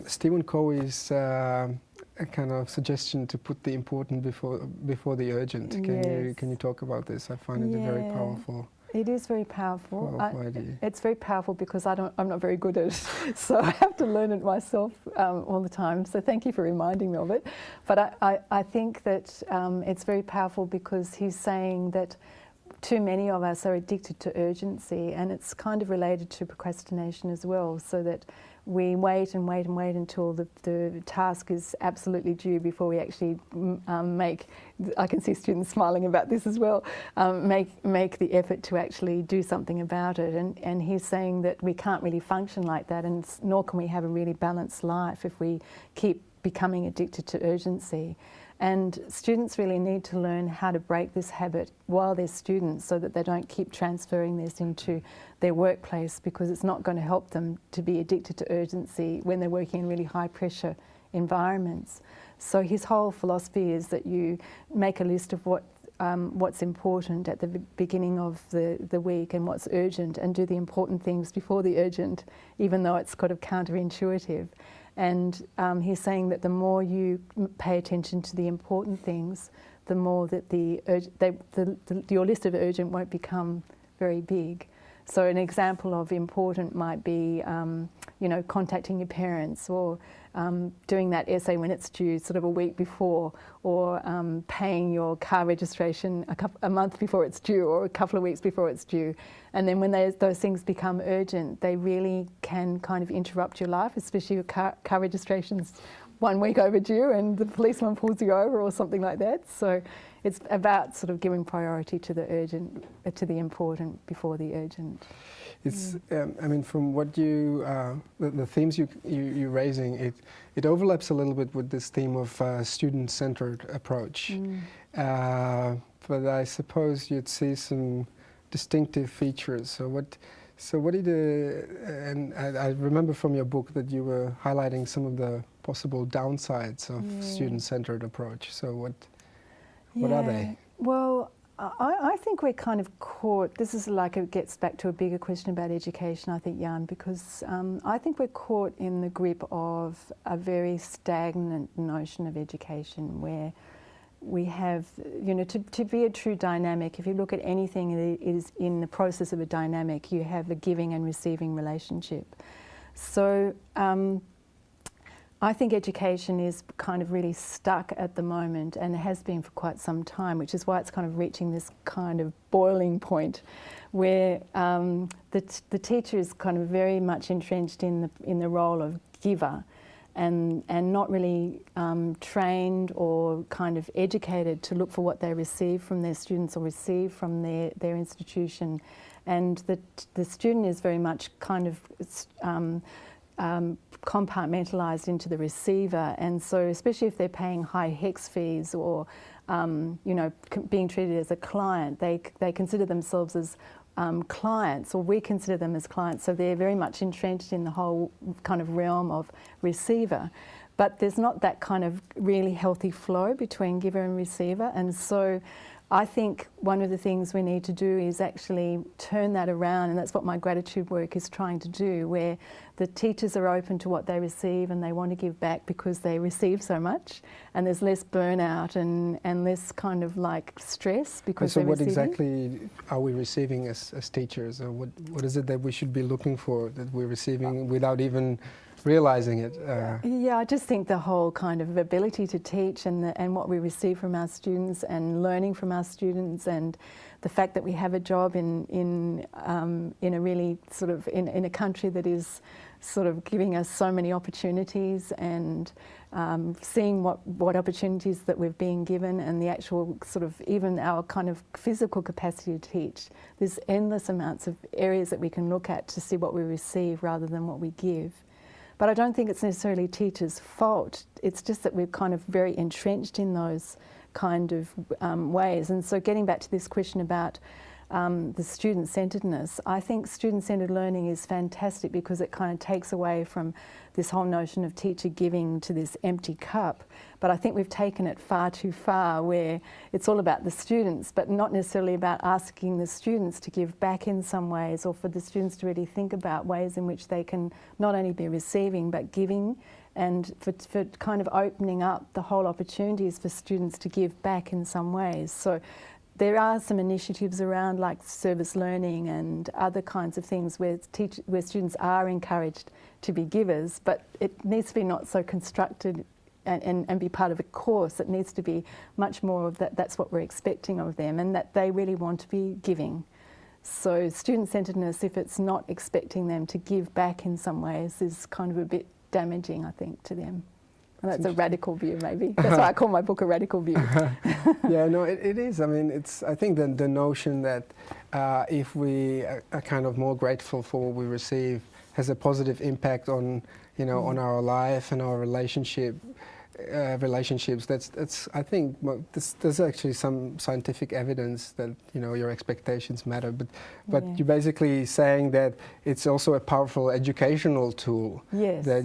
Stephen Covey's a kind of suggestion to put the important before the urgent. Can you talk about this? I find it a very powerful. It is very powerful. Idea. It's very powerful because I'm not very good at it, so I have to learn it myself all the time. So thank you for reminding me of it. But I think that it's very powerful because he's saying that too many of us are addicted to urgency, and it's kind of related to procrastination as well, so that we wait and wait and wait until the task is absolutely due before we actually make, I can see students smiling about this as well, make the effort to actually do something about it. And he's saying that we can't really function like that, and nor can we have a really balanced life if we keep becoming addicted to urgency. And students really need to learn how to break this habit while they're students so that they don't keep transferring this into their workplace, because it's not going to help them to be addicted to urgency when they're working in really high pressure environments. So his whole philosophy is that you make a list of what's important at the beginning of the week and what's urgent, and do the important things before the urgent, even though it's kind of counterintuitive. And he's saying that the more you pay attention to the important things, the more that your list of urgent won't become very big. So an example of important might be, contacting your parents, or doing that essay when it's due sort of a week before, or paying your car registration a month before it's due, or a couple of weeks before it's due. And then when those things become urgent, they really can kind of interrupt your life, especially your car registration's 1 week overdue and the policeman pulls you over or something like that. So it's about sort of giving priority to the urgent, to the important before the urgent. It's, I mean, from what you, the themes you're raising, it overlaps a little bit with this theme of student-centered approach. But I suppose you'd see some distinctive features. So what did and I remember from your book that you were highlighting some of the possible downsides of student-centered approach. So what are they? Well, I think we're kind of caught, this is like, it gets back to a bigger question about education, I think, Jan, because I think we're caught in the grip of a very stagnant notion of education, where we have, to be a true dynamic, if you look at anything that is in the process of a dynamic, you have a giving and receiving relationship. So I think education is kind of really stuck at the moment, and it has been for quite some time, which is why it's kind of reaching this kind of boiling point where the teacher is kind of very much entrenched in the role of giver, and not really trained or kind of educated to look for what they receive from their students or receive from their institution. And the student is very much kind of compartmentalised into the receiver, and so especially if they're paying high HEX fees or being treated as a client, they consider themselves as clients, or we consider them as clients, so they're very much entrenched in the whole kind of realm of receiver. But there's not that kind of really healthy flow between giver and receiver, and so I think one of the things we need to do is actually turn that around, and that's what my gratitude work is trying to do, where the teachers are open to what they receive and they want to give back because they receive so much, and there's less burnout and less kind of like stress because they're receiving. So what exactly are we receiving as teachers, or what is it that we should be looking for that we're receiving without even realising it? Yeah, I just think the whole kind of ability to teach and what we receive from our students and learning from our students, and the fact that we have a job in a really sort of in a country that is sort of giving us so many opportunities, and seeing what opportunities that we've been given, and the actual sort of even our kind of physical capacity to teach. There's endless amounts of areas that we can look at to see what we receive rather than what we give. But I don't think it's necessarily teachers' fault. It's just that we're kind of very entrenched in those kind of ways. And so getting back to this question about the student-centeredness, I think student-centered learning is fantastic because it kind of takes away from this whole notion of teacher giving to this empty cup. But I think we've taken it far too far, where it's all about the students, but not necessarily about asking the students to give back in some ways, or for the students to really think about ways in which they can not only be receiving but giving and for kind of opening up the whole opportunities for students to give back in some ways. So there are some initiatives around like service learning and other kinds of things where students are encouraged to be givers, but it needs to be not so constructed and be part of a course. It needs to be much more of that. That's what we're expecting of them, and that they really want to be giving. So student-centeredness, if it's not expecting them to give back in some ways, is kind of a bit damaging, I think, to them. And that's a radical view, maybe. That's why I call my book a radical view. Yeah, no, it is. I mean, I think that the notion that if we are kind of more grateful for what we receive has a positive impact on, on our life and our relationships. That's I think there's actually some scientific evidence that your expectations matter, but you're basically saying that it's also a powerful educational tool. Yes. That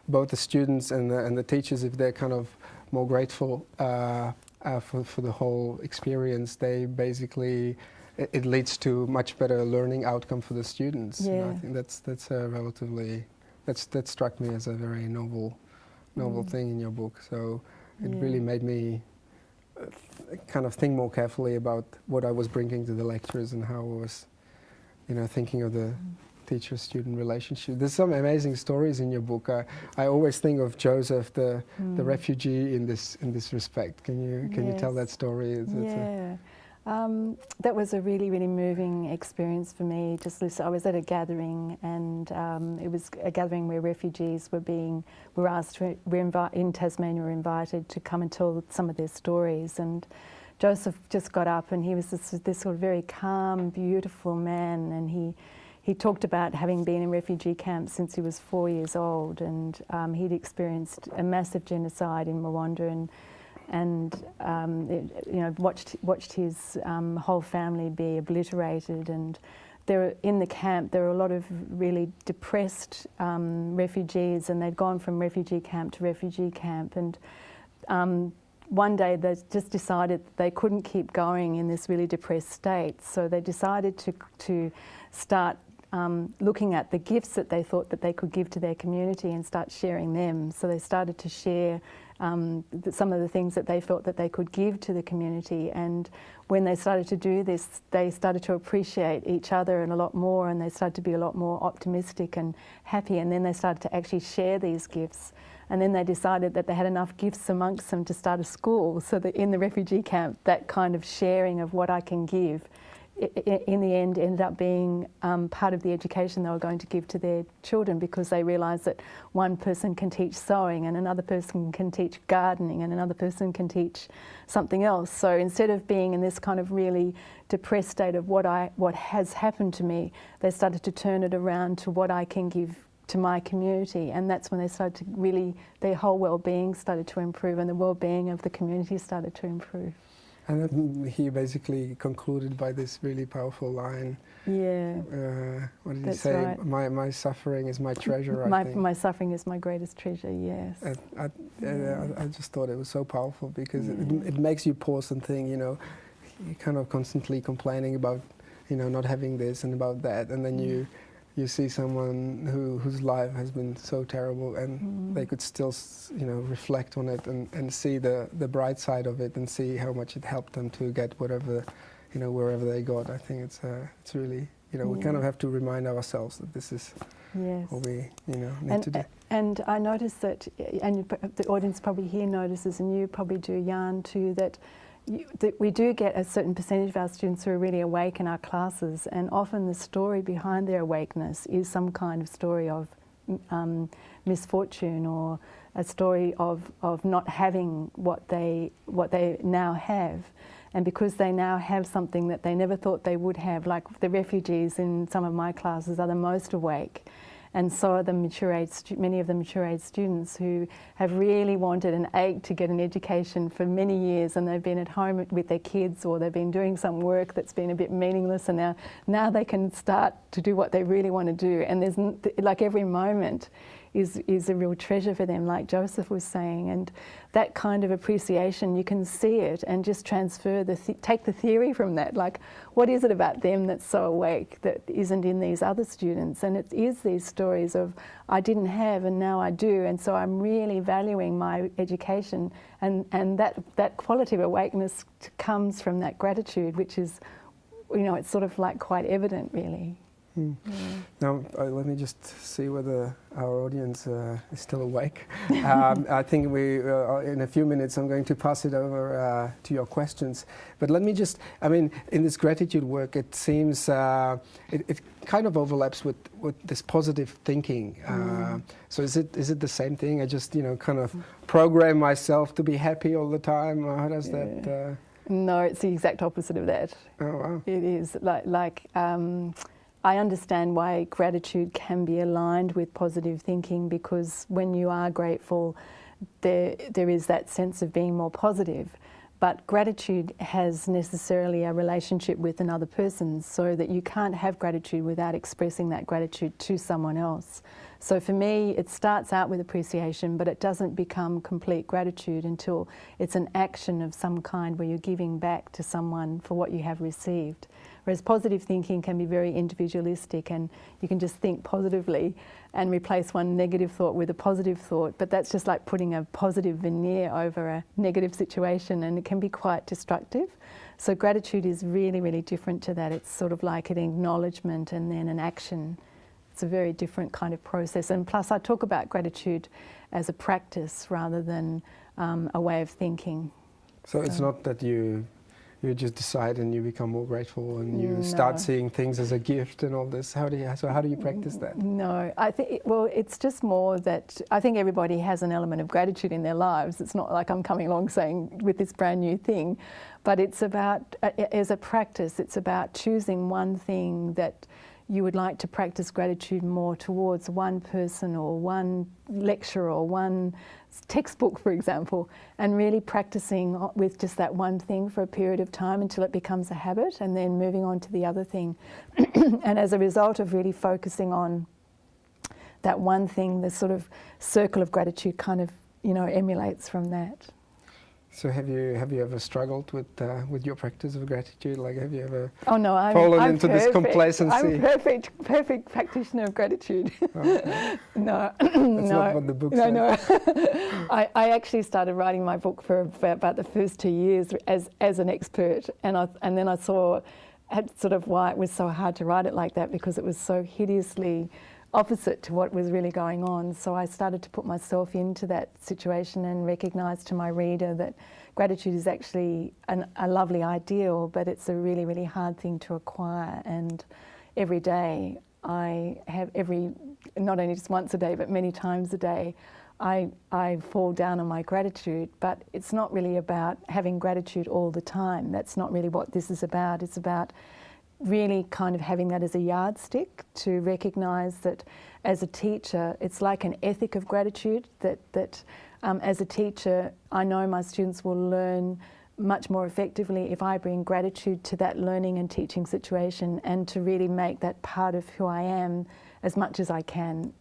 both the students and the teachers, if they're kind of more grateful for the whole experience, they basically it leads to much better learning outcome for the students. Yeah. I think that's a relatively that struck me as a very novel thing in your book. So it really made me kind of think more carefully about what I was bringing to the lectures and how I was, thinking of the teacher-student relationship. There's some amazing stories in your book. I always think of Joseph, the refugee, in this respect. Can you tell that story? That was a really, really moving experience for me. I was at a gathering, and it was a gathering where refugees were asked in Tasmania, were invited to come and tell some of their stories. And Joseph just got up, and he was this sort of very calm, beautiful man, and he talked about having been in refugee camps since he was 4 years old, and he'd experienced a massive genocide in Rwanda, and watched his whole family be obliterated. And in the camp there were a lot of really depressed refugees, and they'd gone from refugee camp to refugee camp, and one day they just decided they couldn't keep going in this really depressed state, so they decided to start looking at the gifts that they thought that they could give to their community and start sharing them. So they started to share some of the things that they felt that they could give to the community, and when they started to do this, they started to appreciate each other and a lot more, and they started to be a lot more optimistic and happy, and then they started to actually share these gifts. And then they decided that they had enough gifts amongst them to start a school, so that in the refugee camp, that kind of sharing of what I can give in the end ended up being part of the education they were going to give to their children, because they realised that one person can teach sewing, and another person can teach gardening, and another person can teach something else. So instead of being in this kind of really depressed state of what has happened to me, they started to turn it around to what I can give to my community, and that's when they started to really, their whole well-being started to improve, and the well-being of the community started to improve. And then he basically concluded by this really powerful line. Yeah. What did he say? Right. My suffering is my treasure, I think. My suffering is my greatest treasure, yes. I just thought it was so powerful, because it makes you pause and think, you're kind of constantly complaining about, not having this and about that, and then you see someone whose life has been so terrible, and they could still, reflect on it and see the bright side of it, and see how much it helped them to get whatever, wherever they got. I think it's really, we kind of have to remind ourselves that this is what we, need to do. And I noticed that, and the audience probably here notices, and you probably do, Jan, too, that we do get a certain percentage of our students who are really awake in our classes, and often the story behind their awakeness is some kind of story of misfortune, or a story of not having what they now have. And because they now have something that they never thought they would have, like the refugees in some of my classes are the most awake. And so are many of the mature age students who have really wanted and ached to get an education for many years, and they've been at home with their kids, or they've been doing some work that's been a bit meaningless, and now they can start to do what they really want to do. And there's, like, every moment is a real treasure for them, like Joseph was saying. And that kind of appreciation, you can see it and just transfer take the theory from that. Like, what is it about them that's so awake that isn't in these other students? And it is these stories of, I didn't have and now I do, and so I'm really valuing my education. And that quality of awakeness comes from that gratitude, which is, it's sort of like quite evident, really. Yeah. Now, let me just see whether our audience is still awake. I think in a few minutes I'm going to pass it over to your questions. But let me just, in this gratitude work, it seems it kind of overlaps with this positive thinking. So is it the same thing? I just, kind of program myself to be happy all the time? How does that... No, it's the exact opposite of that. Oh, wow. It is I understand why gratitude can be aligned with positive thinking, because when you are grateful, there is that sense of being more positive. But gratitude has necessarily a relationship with another person, so that you can't have gratitude without expressing that gratitude to someone else. So for me, it starts out with appreciation, but it doesn't become complete gratitude until it's an action of some kind where you're giving back to someone for what you have received. Whereas positive thinking can be very individualistic, and you can just think positively and replace one negative thought with a positive thought, but that's just like putting a positive veneer over a negative situation, and it can be quite destructive. So gratitude is really, really different to that. It's sort of like an acknowledgement and then an action. It's a very different kind of process. And plus I talk about gratitude as a practice rather than a way of thinking. So it's not that you just decide and you become more grateful and you start seeing things as a gift and all this. How do you practice that? No, I think, it's just more that I think everybody has an element of gratitude in their lives. It's not like I'm coming along saying with this brand new thing, but it's about, as a practice, it's about choosing one thing that you would like to practice gratitude more towards, one person or one lecture or one textbook, for example, and really practicing with just that one thing for a period of time until it becomes a habit, and then moving on to the other thing. And as a result of really focusing on that one thing, the sort of circle of gratitude kind of, emulates from that. So have you ever struggled with your practice of gratitude? Like, have you ever fallen into this complacency? I'm a perfect practitioner of gratitude. Okay. No, that's not what the book says. No. I actually started writing my book for about the first 2 years as an expert, and then I saw sort of why it was so hard to write it like that, because it was so hideously opposite to what was really going on. So I started to put myself into that situation and recognise to my reader that gratitude is actually a lovely ideal, but it's a really, really hard thing to acquire. And every day I have not only just once a day, but many times a day, I fall down on my gratitude. But it's not really about having gratitude all the time. That's not really what this is about. It's about really kind of having that as a yardstick to recognise that as a teacher, it's like an ethic of gratitude that as a teacher, I know my students will learn much more effectively if I bring gratitude to that learning and teaching situation, and to really make that part of who I am as much as I can,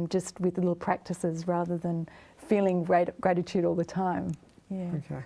just with little practices rather than feeling gratitude all the time. Yeah. Okay.